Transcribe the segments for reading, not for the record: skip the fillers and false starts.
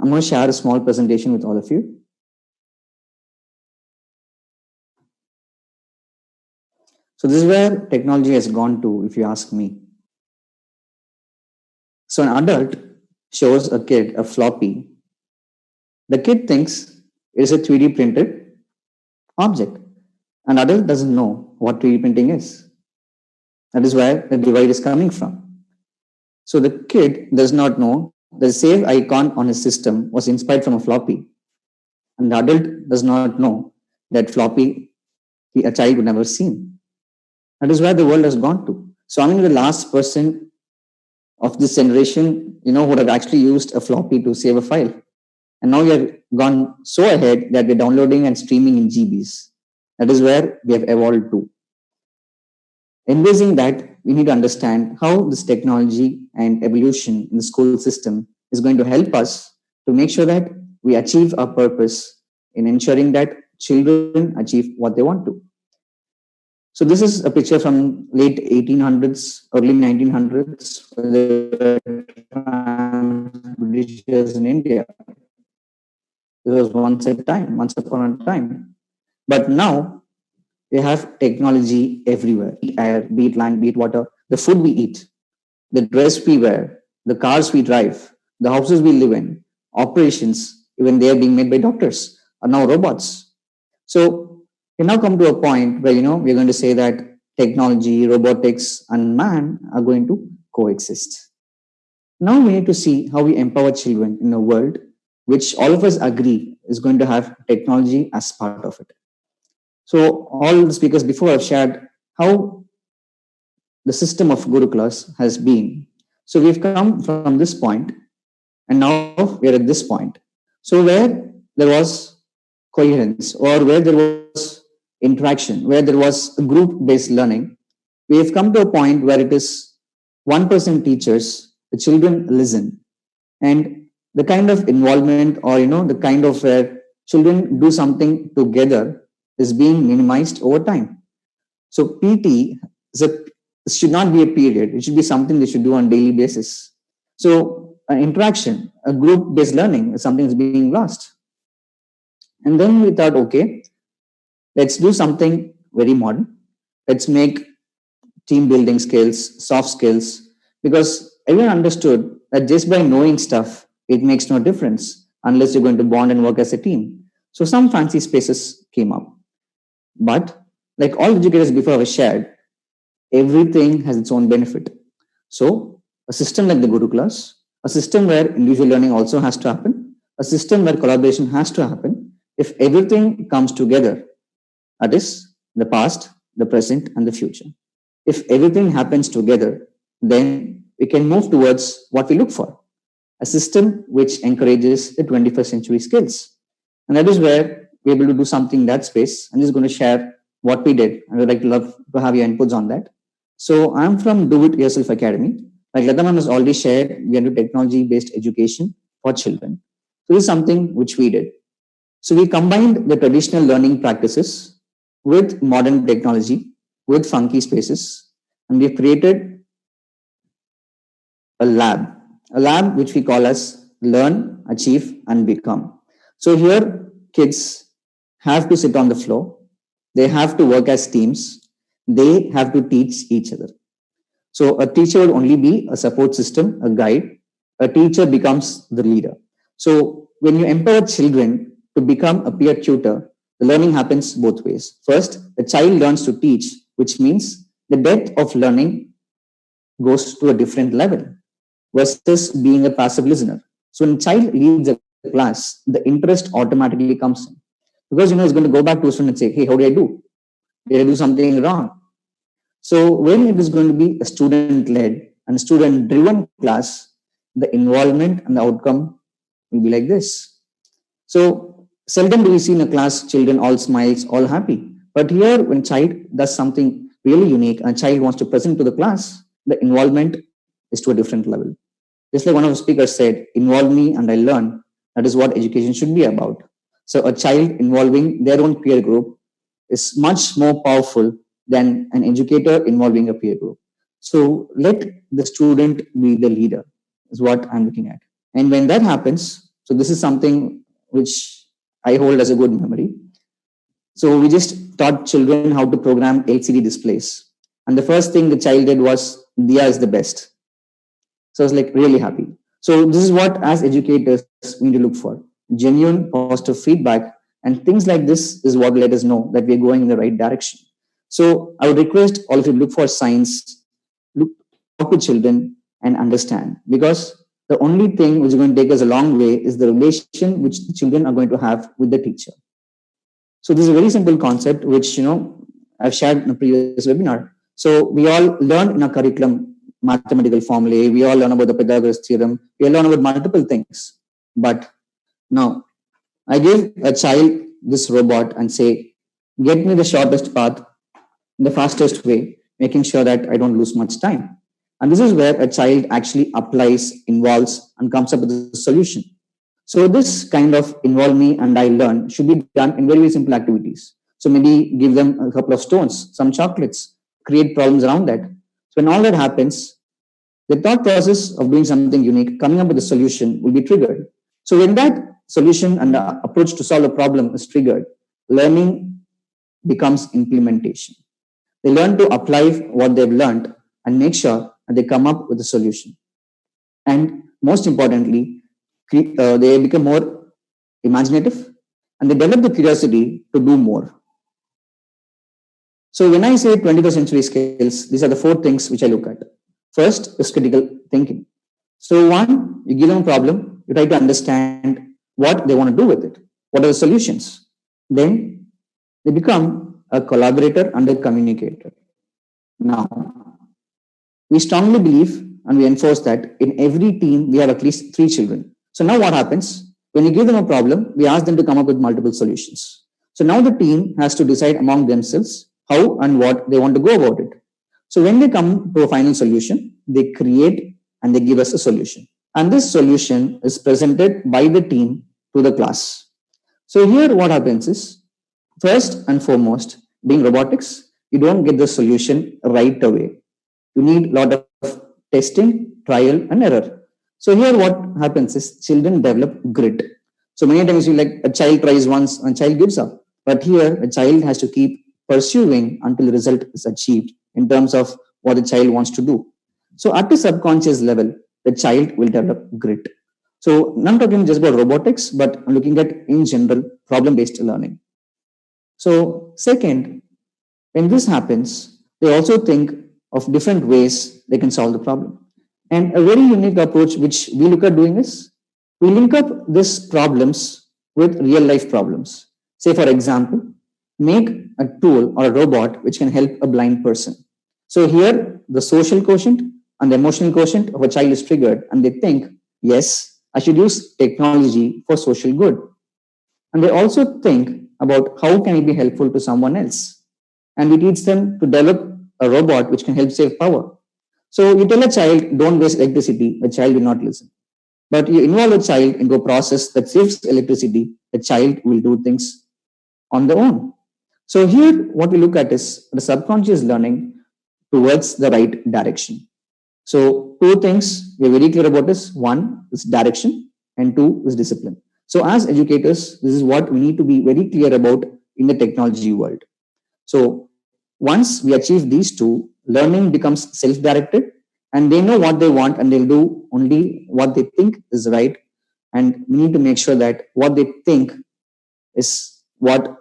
I'm going to share a small presentation with all of you. So this is where technology has gone to, if you ask me. So an adult shows a kid a floppy. The kid thinks it is a 3D printed object. An adult doesn't know what 3D printing is. That is where the divide is coming from. So the kid does not know the save icon on his system was inspired from a floppy. And the adult does not know that floppy a child would never seen. That is where the world has gone to. So I'm the last person of this generation, who have actually used a floppy to save a file. And now we have gone so ahead that we're downloading and streaming in GBs. That is where we have evolved to. Embracing that, we need to understand how this technology and evolution in the school system is going to help us to make sure that we achieve our purpose in ensuring that children achieve what they want to. So this is a picture from late 1800s, early 1900s, Britishers in India. It was once upon a time. But now we have technology everywhere, air, be it land, be it water, the food we eat, the dress we wear, the cars we drive, the houses we live in, operations, even they are being made by doctors, are now robots. So we now come to a point where, we're going to say that technology, robotics, and man are going to coexist. Now we need to see how we empower children in a world which all of us agree is going to have technology as part of it. So all the speakers before have shared how the system of Gurukulas has been. So we've come from this point, and now we're at this point. So where there was coherence, or where there was interaction, where there was group-based learning, we have come to a point where it is 1% teachers, the children listen, and the kind of involvement, or the kind of where children do something together is being minimized over time. So PT should not be a period. It should be something they should do on a daily basis. So an interaction, a group-based learning is something that's being lost. And then we thought, okay, let's do something very modern. Let's make team building skills, soft skills, because everyone understood that just by knowing stuff, it makes no difference unless you're going to bond and work as a team. So some fancy spaces came up. But like all educators before have shared, everything has its own benefit. So a system like the Gurukulas, a system where individual learning also has to happen, a system where collaboration has to happen, if everything comes together, that is the past, the present, and the future. If everything happens together, then we can move towards what we look for, a system which encourages the 21st century skills. And that is where we're able to do something in that space. I'm just going to share what we did, and I'd love to have your inputs on that. So I'm from Do It Yourself Academy. Like Lata Ma'am has already shared, we are into technology-based education for children. So this is something which we did. So we combined the traditional learning practices with modern technology, with funky spaces, and we've created a lab which we call as Learn, Achieve, and Become. So here, kids have to sit on the floor. They have to work as teams. They have to teach each other. So a teacher will only be a support system, a guide. A teacher becomes the leader. So when you empower children to become a peer tutor, the learning happens both ways. First, the child learns to teach, which means the depth of learning goes to a different level versus being a passive listener. So when a child leads a class, the interest automatically comes in. Because he's going to go back to a student and say, hey, how did I do? Did I do something wrong? So when it is going to be a student-led and student-driven class, the involvement and the outcome will be like this. So seldom do we see in a class children all smiles, all happy. But here, when a child does something really unique and a child wants to present to the class, the involvement is to a different level. Just like one of the speakers said, involve me and I learn. That is what education should be about. So a child involving their own peer group is much more powerful than an educator involving a peer group. So let the student be the leader is what I'm looking at. And when that happens, So this is something which I hold as a good memory. So we just taught children how to program LCD displays. And the first thing the child did was, Diya is the best. So I was like really happy. So this is what as educators we need to look for. Genuine positive feedback, and things like this is what let us know that we're going in the right direction. So I would request all of you to look for signs, look, talk to children and understand, because the only thing which is going to take us a long way is the relation which the children are going to have with the teacher. So this is a very simple concept which I've shared in a previous webinar. So we all learn in a curriculum mathematical formulae, we all learn about the Pythagoras theorem, we all learn about multiple things. But now I give a child this robot and say, get me the shortest path in the fastest way, making sure that I don't lose much time. And this is where a child actually applies, involves, and comes up with a solution. So this kind of involve me and I learn should be done in very, very simple activities. So maybe give them a couple of stones, some chocolates, create problems around that. So when all that happens, the thought process of doing something unique, coming up with a solution will be triggered. So when that solution and the approach to solve a problem is triggered, learning becomes implementation. They learn to apply what they've learned and make sure that they come up with a solution. And most importantly, they become more imaginative and they develop the curiosity to do more. So when I say 21st century skills, these are the 4 things which I look at. First is critical thinking. So one, you give them a problem, you try to understand what they want to do with it. What are the solutions? Then they become a collaborator and a communicator. Now, we strongly believe and we enforce that in every team we have at least 3 children. So now what happens? When you give them a problem, we ask them to come up with multiple solutions. So now the team has to decide among themselves how and what they want to go about it. So when they come to a final solution, they create and they give us a solution. And this solution is presented by the team to the class. So here what happens is, first and foremost, being robotics, you don't get the solution right away. You need a lot of testing, trial and error. So here what happens is children develop grit. So many times you like a child tries once and child gives up. But here a child has to keep pursuing until the result is achieved in terms of what the child wants to do. So at the subconscious level, the child will develop grit. So I'm not talking just about robotics, but I'm looking at in general problem-based learning. So second, when this happens, they also think of different ways they can solve the problem. And a very unique approach which we look at doing is, we link up these problems with real life problems. Say for example, make a tool or a robot which can help a blind person. So here the social quotient and the emotional quotient of a child is triggered and they think, yes, I should use technology for social good. And they also think about how can it be helpful to someone else. And we teach them to develop a robot which can help save power. So you tell a child, don't waste electricity, the child will not listen. But you involve a child into a process that saves electricity, the child will do things on their own. So here what we look at is the subconscious learning towards the right direction. So 2 things we're very clear about is, 1 is direction and 2 is discipline. So as educators, this is what we need to be very clear about in the technology world. So once we achieve these 2, learning becomes self-directed and they know what they want and they'll do only what they think is right. And we need to make sure that what they think is what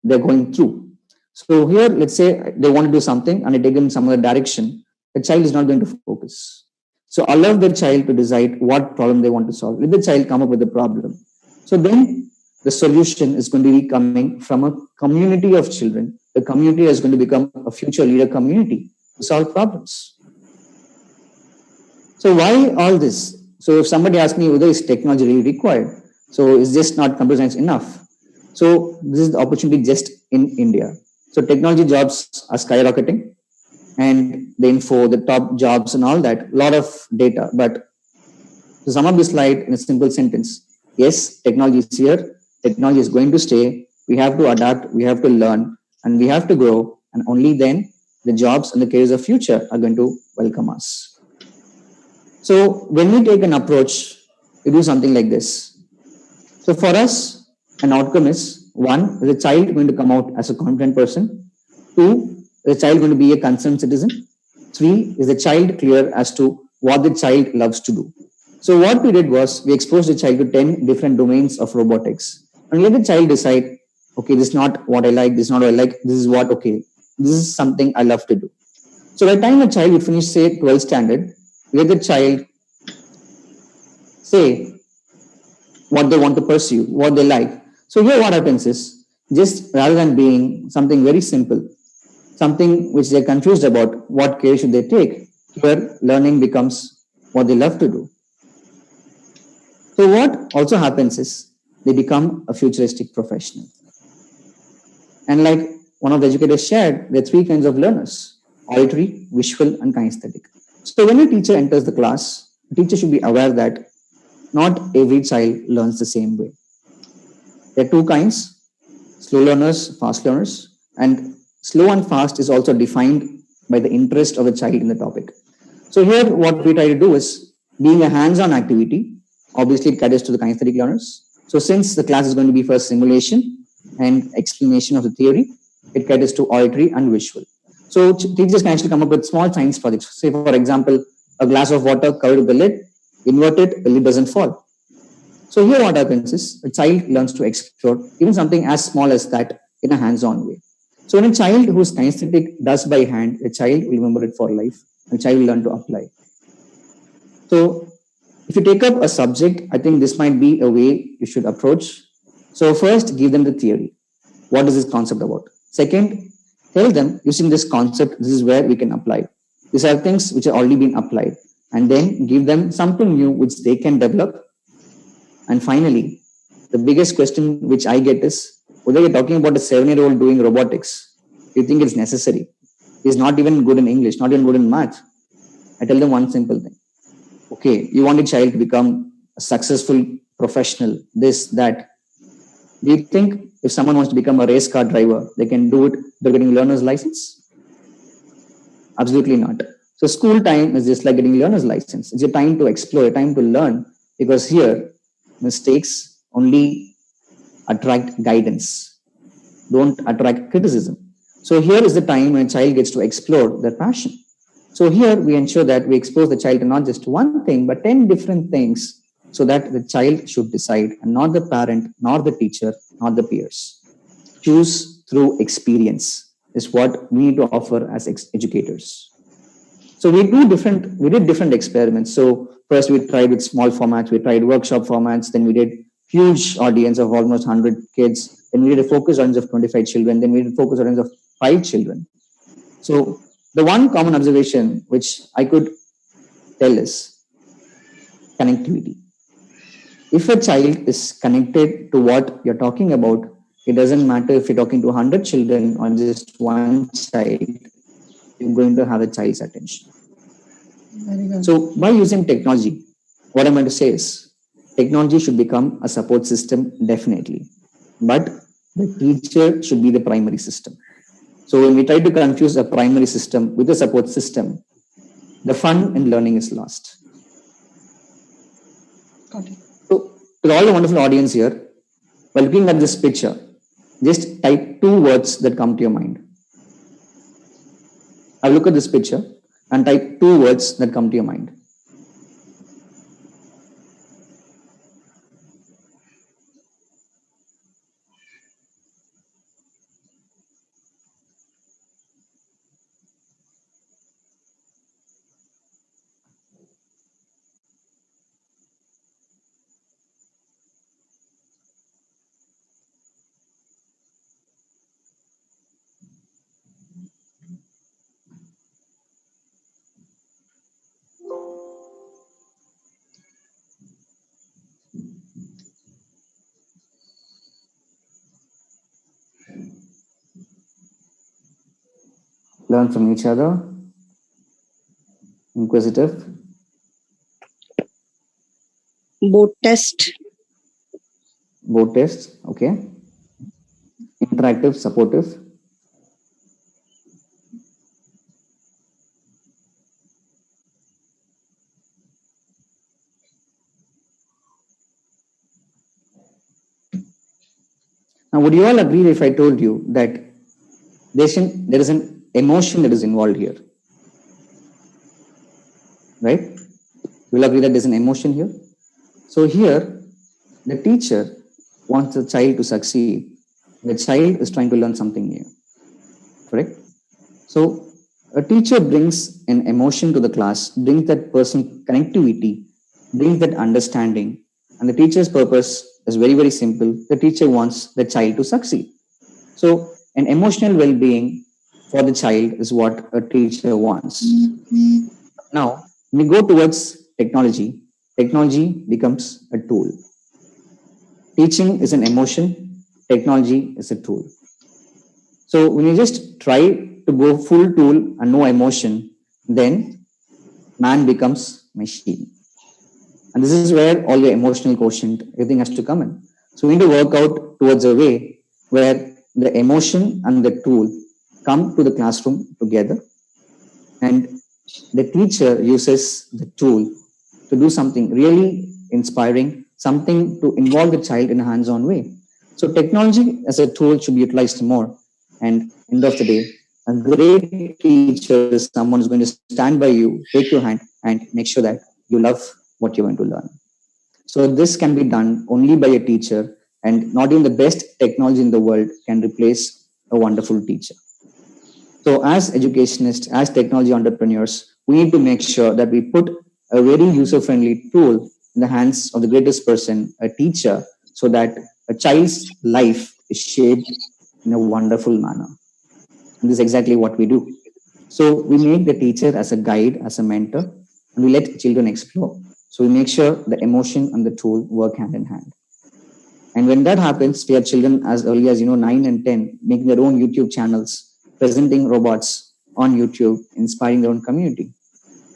they're going through. So here, let's say they want to do something and I take them in some other direction, the child is not going to focus. So allow the child to decide what problem they want to solve. Let the child come up with the problem. So then the solution is going to be coming from a community of children. The community is going to become a future leader community to solve problems. So why all this? So if somebody asks me whether is technology really required, so is just not computer science enough? So this is the opportunity just in India. So technology jobs are skyrocketing and the info, the top jobs and all that, a lot of data. But to sum up this slide in a simple sentence, yes, technology is here, technology is going to stay, we have to adapt, we have to learn and we have to grow, and only then the jobs and the careers of future are going to welcome us. So when we take an approach, we do something like this. So for us, an outcome is one, is a child going to come out as a confident person? Two, is the child going to be a concerned citizen? Three, is the child clear as to what the child loves to do? So what we did was we exposed the child to 10 different domains of robotics and let the child decide, okay, this is not what I like, this is not what I like, this is what, okay, this is something I love to do. So by the time a child would finish, say, 12th standard, let the child say what they want to pursue, what they like. So here what happens is, just rather than being something very simple, something which they're confused about, what care should they take, here learning becomes what they love to do. So what also happens is they become a futuristic professional. And like one of the educators shared, there are three kinds of learners: auditory, visual, and kinesthetic. So when a teacher enters the class, the teacher should be aware that not every child learns the same way. There are two kinds: slow learners, fast learners. And slow and fast is also defined by the interest of the child in the topic. So here what we try to do is, being a hands-on activity, obviously it caters to the kinesthetic learners. So since the class is going to be for simulation and explanation of the theory, it caters to auditory and visual. So teachers can actually come up with small science projects. Say for example, a glass of water covered with the lid, invert it, the lid doesn't fall. So here what happens is a child learns to explore even something as small as that in a hands-on way. So when a child who's kinesthetic does by hand, a child will remember it for life. A child will learn to apply. So if you take up a subject, I think this might be a way you should approach. So first, give them the theory. What is this concept about? Second, tell them using this concept, this is where we can apply. These are things which have already been applied. And then give them something new which they can develop. And finally, the biggest question which I get is, whether you're talking about a 7-year-old doing robotics, do you think it's necessary? He's not even good in English, not even good in math. I tell them one simple thing. Okay, you want a child to become a successful professional, this, that. Do you think if someone wants to become a race car driver, they can do it by getting learner's license? Absolutely not. So school time is just like getting learner's license. It's a time to explore, a time to learn, because here mistakes only attract guidance, don't attract criticism. So here is the time when a child gets to explore their passion. So here we ensure that we expose the child to not just one thing, but 10 different things, so that the child should decide, and not the parent, nor the teacher, not the peers. Choose through experience is what we need to offer as educators. So we did different experiments. So first we tried with small formats, we tried workshop formats, then we did huge audience of almost 100 kids, then we did a focus audience of 25 children, then we did a focus audience of 5 children. So the one common observation which I could tell is connectivity. If a child is connected to what you're talking about, it doesn't matter if you're talking to 100 children or just one child, you're going to have a child's attention. So by using technology, what I'm going to say is, technology should become a support system, definitely. But the teacher should be the primary system. So when we try to confuse a primary system with a support system, the fun in learning is lost. Got it. So to all the wonderful audience here, while looking at this picture, just type 2 words that come to your mind. I'll look at this picture and type 2 words that come to your mind. Learn from each other. Inquisitive. Board test. Board test. Okay. Interactive, supportive. Now, would you all agree if I told you that there is an emotion that is involved here? Right? You will agree that there's an emotion here. So here, the teacher wants the child to succeed. The child is trying to learn something new. Correct? So a teacher brings an emotion to the class, brings that personal connectivity, brings that understanding. And the teacher's purpose is very, very simple. The teacher wants the child to succeed. So an emotional well-being for the child is what a teacher wants. Now, when we go towards technology, technology becomes a tool. Teaching is an emotion, technology is a tool. So when you just try to go full tool and no emotion, then man becomes machine. And this is where all your emotional quotient, everything has to come in. So we need to work out towards a way where the emotion and the tool come to the classroom together, and the teacher uses the tool to do something really inspiring, something to involve the child in a hands-on way. So technology as a tool should be utilized more. And end of the day, a great teacher is someone who's going to stand by you, take your hand, and make sure that you love what you're going to learn. So this can be done only by a teacher, and not even the best technology in the world can replace a wonderful teacher. So as educationists, as technology entrepreneurs, we need to make sure that we put a very user-friendly tool in the hands of the greatest person, a teacher, so that a child's life is shaped in a wonderful manner. And this is exactly what we do. So we make the teacher as a guide, as a mentor, and we let children explore. So we make sure the emotion and the tool work hand in hand. And when that happens, we have children as early as 9 and 10 making their own YouTube channels, presenting robots on YouTube, inspiring their own community.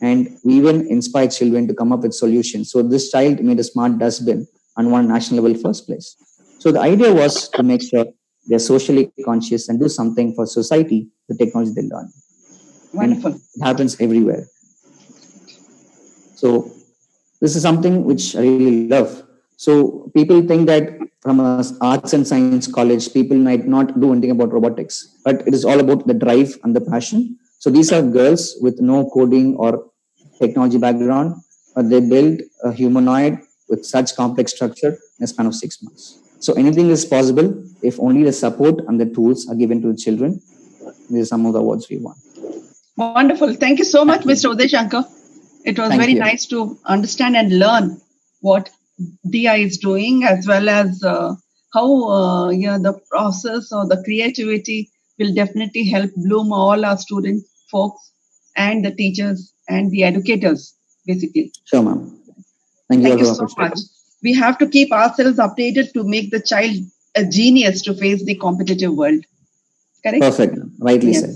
And we even inspire children to come up with solutions. So this child made a smart dustbin and won national level first place. So the idea was to make sure they're socially conscious and do something for society, the technology they learn. Wonderful. And it happens everywhere. So this is something which I really love. So people think that from a arts and science college, people might not do anything about robotics, but it is all about the drive and the passion. So these are girls with no coding or technology background, but they build a humanoid with such complex structure in a span of 6 months. So anything is possible if only the support and the tools are given to the children. These are some of the awards we won. Wonderful. Thank you so much, Mr. Uday Shankar. It was very nice to understand and learn what DI is doing, as well as how the process or the creativity will definitely help bloom all our student folks and the teachers and the educators, basically. Sure, ma'am. Thank you so much. We have to keep ourselves updated to make the child a genius to face the competitive world. Correct? Perfect. Rightly said.